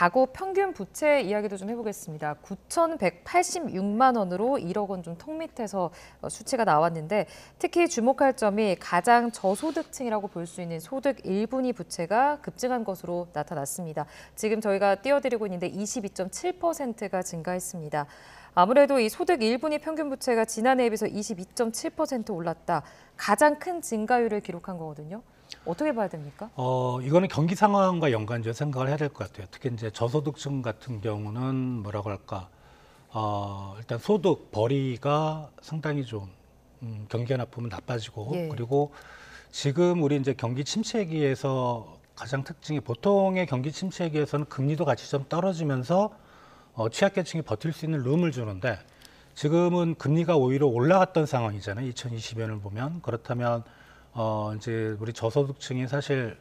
가구 평균 부채 이야기도 좀 해보겠습니다. 9,186만 원으로 1억 원 좀 턱 밑에서 수치가 나왔는데 특히 주목할 점이 가장 저소득층이라고 볼 수 있는 소득 1분위 부채가 급증한 것으로 나타났습니다. 지금 저희가 띄워드리고 있는데 22.7%가 증가했습니다. 아무래도 이 소득 1분위 평균 부채가 지난해에 비해서 22.7% 올랐다. 가장 큰 증가율을 기록한 거거든요. 어떻게 봐야 됩니까? 이거는 경기 상황과 연관지어 생각을 해야 될 것 같아요. 특히 이제 저소득층 같은 경우는 뭐라고 할까? 일단 소득 벌이가 상당히 좀 경기가 나쁘면 나빠지고 예. 그리고 지금 우리 이제 경기 침체기에서 가장 특징이 보통의 경기 침체기에서는 금리도 같이 좀 떨어지면서 취약계층이 버틸 수 있는 룸을 주는데 지금은 금리가 오히려 올라갔던 상황이잖아요. 2020년을 보면 그렇다면 이제 우리 저소득층이 사실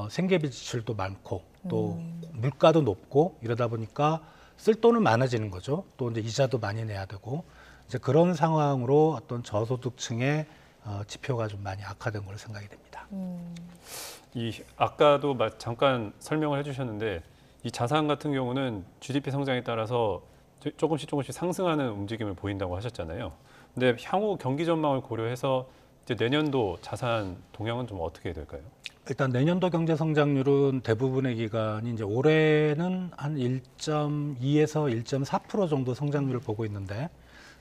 생계비 지출도 많고 또 물가도 높고 이러다 보니까 쓸 돈은 많아지는 거죠. 또 이제 이자도 많이 내야 되고 이제 그런 상황으로 어떤 저소득층의 지표가 좀 많이 악화된 걸로 생각이 됩니다. 아까도 잠깐 설명을 해주셨는데 이 자산 같은 경우는 GDP 성장에 따라서 조금씩 상승하는 움직임을 보인다고 하셨잖아요. 근데 향후 경기 전망을 고려해서 이제 내년도 자산 동향은 좀 어떻게 될까요? 일단 내년도 경제 성장률은 대부분의 기관이 이제 올해는 한 1.2에서 1.4% 정도 성장률을 보고 있는데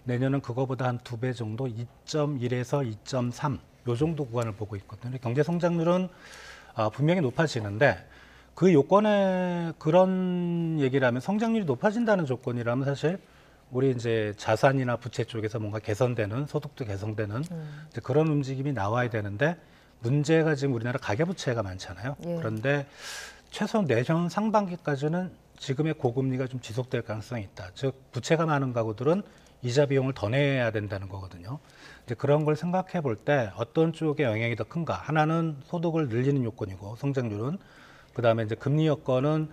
내년은 그거보다 한 2배 정도 2.1에서 2.3 요 정도 구간을 보고 있거든요. 경제 성장률은 분명히 높아지는데 그 요건에 그런 얘기를 하면 성장률이 높아진다는 조건이라면 사실 우리 이제 자산이나 부채 쪽에서 뭔가 개선되는 소득도 개선되는 이제 그런 움직임이 나와야 되는데 문제가 지금 우리나라 가계부채가 많잖아요. 예. 그런데 최소 내년 상반기까지는 지금의 고금리가 좀 지속될 가능성이 있다. 즉 부채가 많은 가구들은 이자 비용을 더 내야 된다는 거거든요. 이제 그런 걸 생각해 볼 때 어떤 쪽에 영향이 더 큰가? 하나는 소득을 늘리는 요건이고 성장률은 그다음에 이제 금리 여건은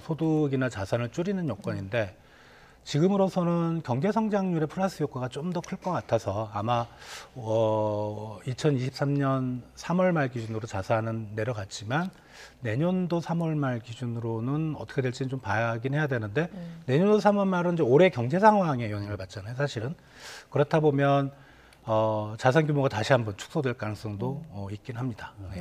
소득이나 자산을 줄이는 요건인데 지금으로서는 경제 성장률의 플러스 효과가 좀 더 클 것 같아서 아마 2023년 3월 말 기준으로 자산은 내려갔지만 내년도 3월 말 기준으로는 어떻게 될지는 좀 봐야긴 해야 되는데 내년도 3월 말은 이제 올해 경제 상황에 영향을 받잖아요, 사실은. 그렇다 보면 자산 규모가 다시 한번 축소될 가능성도 있긴 합니다. 네.